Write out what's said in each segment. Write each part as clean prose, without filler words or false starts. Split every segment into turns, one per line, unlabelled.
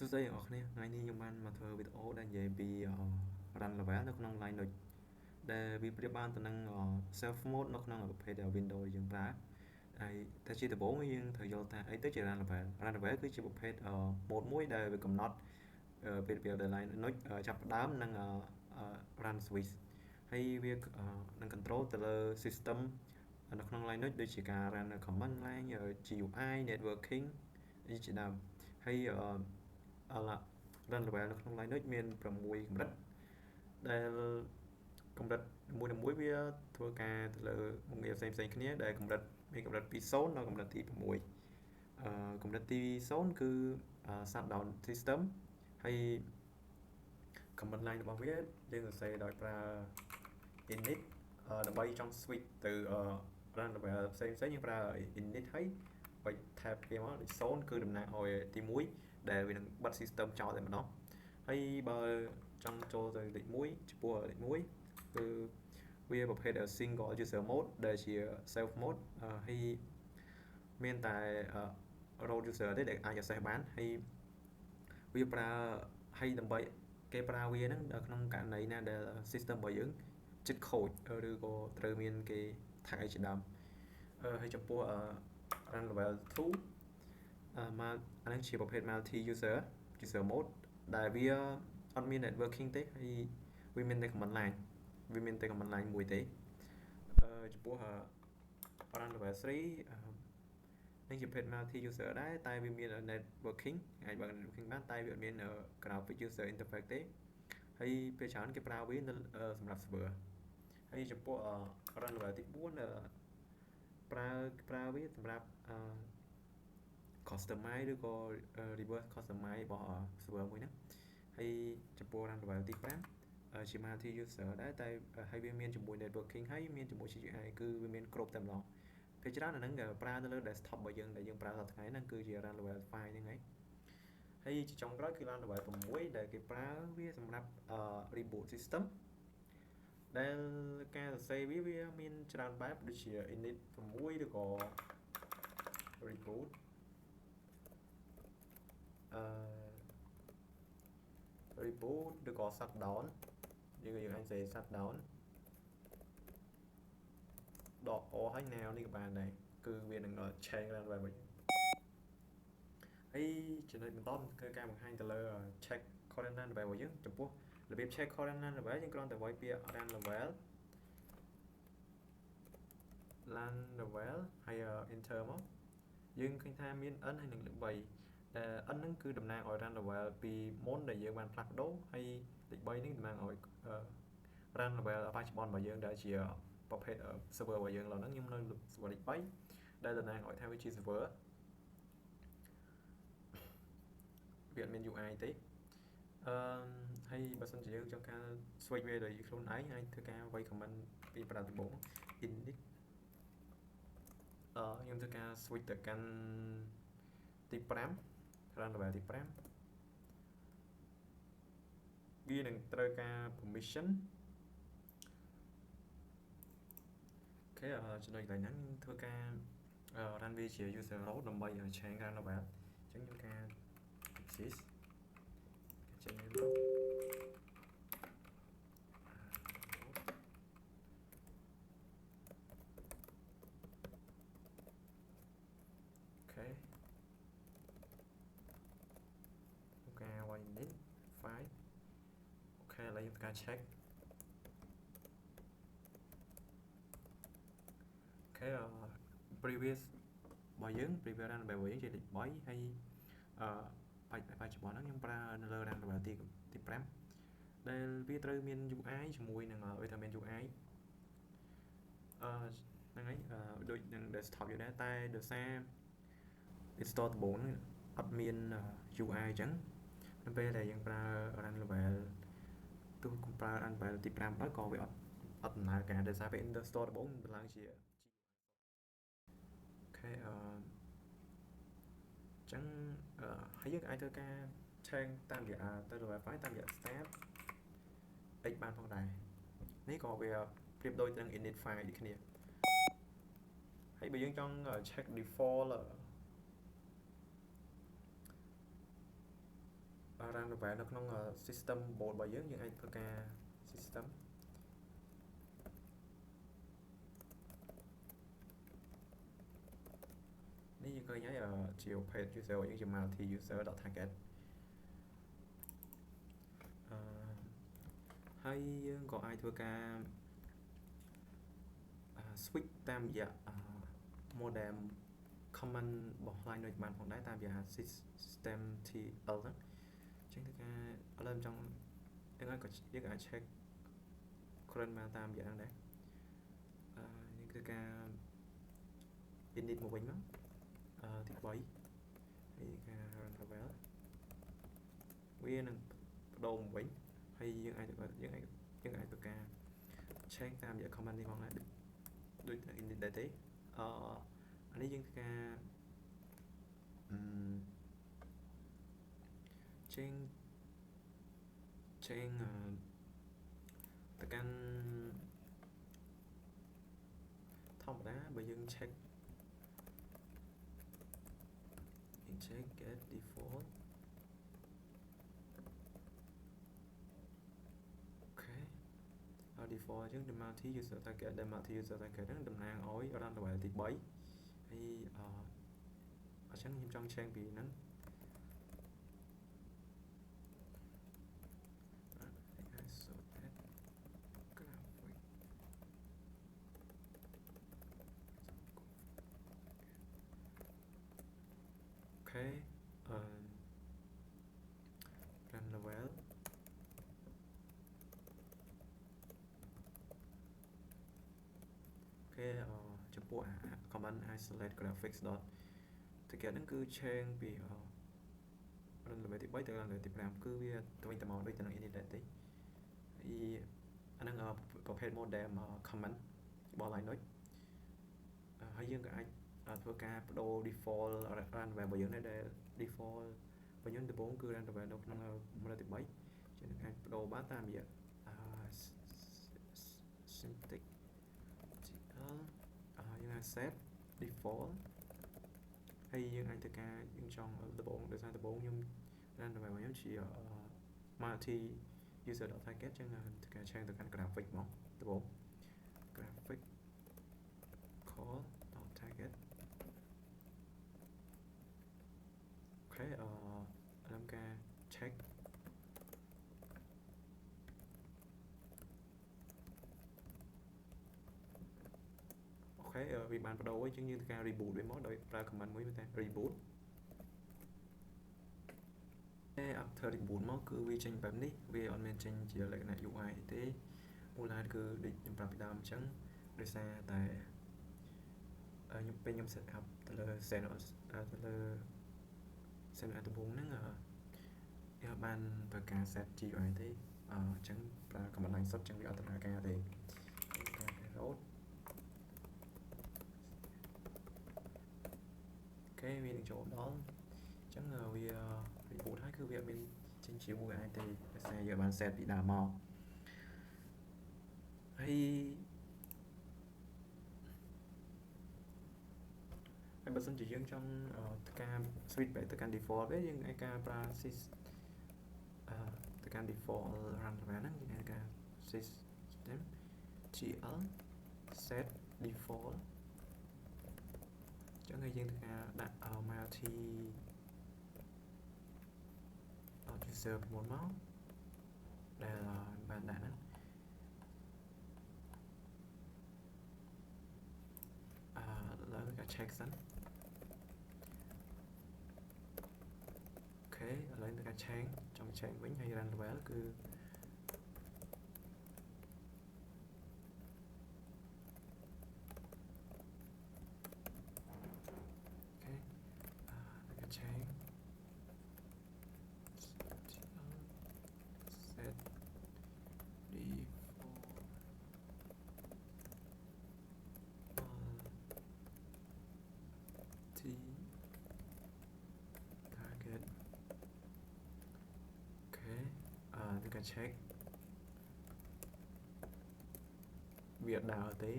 សួស្តីអ្នកនរថ្ងៃនេះខ្ញុំបានមកធ្វើវីដេអូដែលនិយាយពី run level នៅក្នុង Linux ដែលវាប្រៀបបានទៅនឹង self mode នៅក្នុងប្រភេទ Windows យើងប្រើហើយតែជាដំបូងយើងត្រូវយល់ថាអីទៅជា run level run level គឺជាប្រភេទ mode មួយដែលវាកំណត់ពេលដែល Linux ចាប់ផ្ដើមនឹង run switch ហើយវានឹង control ទៅលើ system នៅក្នុង Linux ដូចជាការ run command line GUI networking ជាដើមហើយrun level នៅក្នុង Linux មាន6កម្រិតដែលកម្រិតមួយវាធ្វើការទៅលើមុខងារផ្សេងៗគ្នាដែលកម្រិតមានកម្រិតពី0ដល់កម្រិតទី6កម្រិតទី0គឺ shutdown system ហើយ command line របស់វាយើងសរសេរដោយប្រើ init ដើម្បីចង់ switch ទៅ run level ផ្សេងៗយើងប្រើ init ហើយបើ tab វាមកដូច0គឺតំណាងឲ្យទី1ដែលវានឹងបិទ system ចោលតែម្ដងហើយបើចង់ចូលទៅលេខ1ចំពោះលេខ1គឺវាប្រភេទ single user mode ដែលជា self mode ហើយមានតែ root user ទេដែលអាច access បានហើយវាប្រើហើយដើម្បីគេប្រើវាហ្នឹងនៅក្នុងករណីណាដែល system របស់យើងចិត្តខូចឬក៏ត្រូវមានគេថាអីជាដើមហើយចំពោះ run level 2មកអានេះជាប្រភេទ multi user mode ដែលវាអត់មាន networking ទេហើយវាមានតែ command line មួយទេចំពោះ run level 3នេះជាប្រភេទ multi user ដែរតែវាមាន networking អាចបើក networking បានតែវាអត់មាន graphic user interface ទេហើយពេលច្រើនគេប្រើវានៅសម្រាប់ server ហើយចំពោះ run level ទី4ប្រើវាសម្រាប់customize ឬក៏ reverse customize របស់ server មួយហ្នឹងហើយចំពោះ run level ទី5ជា multi user ដែរតែហើយវាមានជាមួយ networking ហើយមានជាមួយ GUI គឺវាមានគ្រប់តែម្ដងពេលច្រើនអាហ្នឹងប្រើនៅលើ desktop របស់យើងដែលយើងប្រើសប្តាហ៍ថ្ងៃហ្នឹងគឺជា run level 5ហ្នឹងហើយជាចុងក្រោយគឺ run level 6ដែលគេប្រើវាសម្រាប់ reboot system ដែលការសរសេរវាមានច្រើនបែបដូចជា init 6ឬក៏ reboot reboot ឬក៏ shutdown យើងអាចសេ shutdown ដក O ហើយ now នេះក៏បានដែរគឺវានឹង change run level របស់យើងហើយចំណុចបន្តគឺការបង្ហាញទៅលើ check current run level របស់យើងចំពោះរបៀប check current run level យើងគ្រាន់តែវាយពាក្យ run level ហើយ enter មកយើងឃើញថាមាន n ហើយនឹងលេខ3ដែល n ហ្នឹងគឺតំណាងឲ្យ run level ពីមុនដែលយើងបានផ្លាស់ប្ដូរហើយលេខ3នេះតំណាងឲ្យ run level បច្ចុប្បន្នរបស់យើងដែលជាប្រភេទ server របស់យើងឥឡូវហ្នឹងខ្ញុំនៅ server លេខ3ដែលតំណាងឲ្យថាវាជា server វាអត់មាន UI ទេហើយបើសិនជាយើងចង់ការ switch វាដោយខ្លួនឯងអាចធ្វើការវាយ comment ពីប្រដាប់ដំបូង init ខ្ញុំធ្វើការ switch ទៅកាន់ទី5 run level ទី5វានឹងត្រូវការ permission អូខេចំណុចកន្លែងហ្នឹងធ្វើការ run វាជា user root ដើម្បី change run level អញ្ចឹងខ្ញុំការ exist ចេញមកអូខេការ init file អូខេឥឡូវយើងធ្វើការ check អូខេprevious របស់យើង previous run level របស់យើងជាលេខ3ហើយបច្ចុប្បន្នហ្នឹងខ្ញុំប្រើនៅលើ run level ទី5ដែលវាត្រូវមាន UI ជាមួយនឹងវាថាមាន UI ហ្នឹងហើយដូចនឹង desktop យើងដែរតែដោយសារ install ដំបូងហ្នឹងអត់មាន UI អញ្ចឹងនៅពេលដែលយើងប្រើ run level ទោះប្រើ run level ទី5ទៅក៏វាអត់ដំណើរការដោយសារពេល install ដំបូងវាឡើងជា អូខេអញ្ចឹងហើយយើងអាចធ្វើការ change តាមរយៈទៅ level 5តាមរយៈ start x បានផងដែរនេះក៏វាប្រៀបដូចនឹង init file ដូចគ្នាហើយបើយើងចង់ check default run នៅក្នុង system board របស់យើងអាចធ្វើការ system នេះយើងឃើញហើយជា page user របស់យើងជា multi user.target ហើយយើងក៏អាចធ្វើការ switch តាមរយៈ modem command របស់ Linux បានផងដែរតាមរយៈ systemtl ហ្នឹងអញ្ចឹងធ្វើការឥឡូវចង់យើងអាច check current បានតាមរយៈហ្នឹងដែរយើងធ្វើការ init មកវិញមកទី3ហើយការ run level វានឹងបដូរមកវិញហើយយើងអាចធ្វើការ check តាមរយៈ command នេះផងដែរដូច init ដែរទេអានេះយើងធ្វើការchange ទៅកាន់ធម្មតាបើយើង check get default អូខេdefault អញ្ចឹង multi user target ដែល multi user target ហ្នឹងតំណាងឲ្យ run level ទី3ហើយអញ្ចឹងខ្ញុំចង់ change ពីហ្នឹងអូខេrun level ចំពោះ command isolate graphics dot target ហ្នឹងគឺ change ពី run level ទី3ទៅ run level ទី5គឺវាទៅវិញទៅមកដូចទៅនឹង init ដែរទេហើយអាហ្នឹងប្រភេទ modem command របស់ Linux ហើយយើងក៏អាចធ្វើការបដូរ default run level របស់យើងដែរដែល default របស់យើងដំបូងគឺ run level នៅក្នុង model ទី3ជាងអាចបដូរបានតាមរយៈsyntaxយើងអាច set default ហើយយើងអាចធ្វើការយើងចង់ដំបូងដោយសារដំបូងខ្ញុំ run level របស់ខ្ញុំជា multi user.target ចឹងធ្វើការ change ទៅកាន់ graphic មកដំបូង graphic call.target អូខេlàmការ check អូខេវាបានបដូរអញ្ចឹងយើងធ្វើការ reboot វាមកដោយប្រើ command មួយតែ reboot after reboot មកគឺវាចេញបែបនេះវាអត់មានចេញជាលក្ខណៈ UI ទេមូលហេតុគឺដូចខ្ញុំប្រាប់ពីដើមអញ្ចឹងដោយសារតែខ្ញុំ set up ទៅលើ server ដំបូងហ្នឹងវាបានប្រើការ set GUI ទេអញ្ចឹងប្រើ command line សុទ្ធអញ្ចឹងវាអត់ដំណើរការទេroot អូខេវានឹងចូលដល់អញ្ចឹងវា reboot ហើយគឺវាអត់មានចេញជា UI ទេដោយសារយើងបាន set ពីដើមមកហើយបើសិនជាយើងចង់ការ switch back ទៅកាន់ default វិញយើងអាចការប្រើ ទៅកាន់ default run level ហ្នឹងយើងអាចការ system gl set default ចឹងហើយយើងធ្វើការដាក់ multi user ពីមុនមកដែលបានដាក់ហ្នឹងឡើយការ check សិនអូខេឥឡូវទៅការ change ចង់ change វិញហើយ run level គឺchange set default target អូខេទៅការ check វាដើរទេ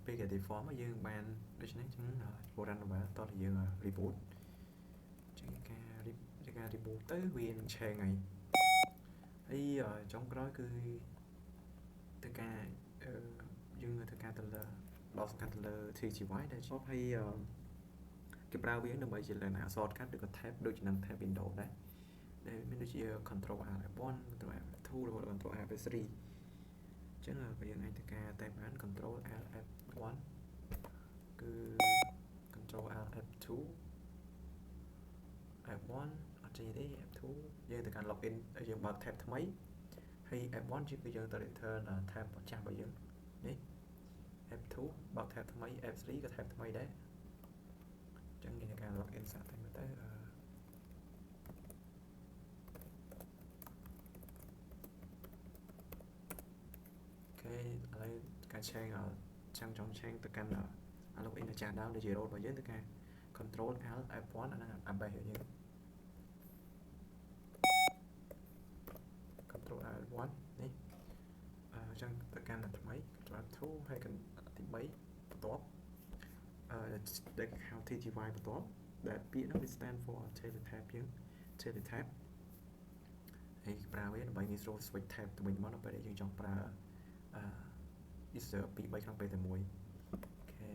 ពេលគេ default មកយើងបានដូច្នេះចឹង run level តោះយើង reboot ជាការ remove ទៅវានឹងឆេងហើយហើយចុងក្រោយគឺទៅការយើងធ្វើការទៅលើដល់សំខាន់ទៅលើ TGY ដែលជាប់ហើយគេប្រើវាដើម្បីជាលក្ខណៈ shortcut ឬក៏ tab ដូចជានឹង tab Windows ដែរដែលមានដូចជា Control Alt F1 Control Alt F2 ឬក៏ Control Alt F3 អញ្ចឹងបើយើងអាចធ្វើការ tab បាន Control Alt F1 គឺ Control Alt F2 F1 អត់ចេញទេ F2 យើងទៅការ login ហើយយើងបើក tab ថ្មីហើយ F1 គឺយើងទៅ return tab ចាស់របស់យើងនេះ F2 បើក tab ថ្មី F3 ក៏ tab ថ្មីដែរអញ្ចឹងយើងទៅការ login សាកតែមើលទៅអូខេឥឡូវការឆេងចាំចង់ឆេងទៅកាន់login អាចារ្យដើមដែលជា role របស់យើងទៅការ Control Alt F1 អាហ្នឹងអា base របស់យើង Control Alt F1 នេះអញ្ចឹងទៅកាន់ថ្មី Control Alt 2ហើយទី3បន្ទាប់ដែលគេហៅ TGY បន្ទាប់ដែលពាក្យហ្នឹងវា stand for teletab យើង teletab ហើយប្រើវាដើម្បីងាយស្រួល switch tab ទៅវិញមកដល់ពេលដែលយើងចង់ប្រើ user 2 3ក្នុងពេលតែមួយអូខេ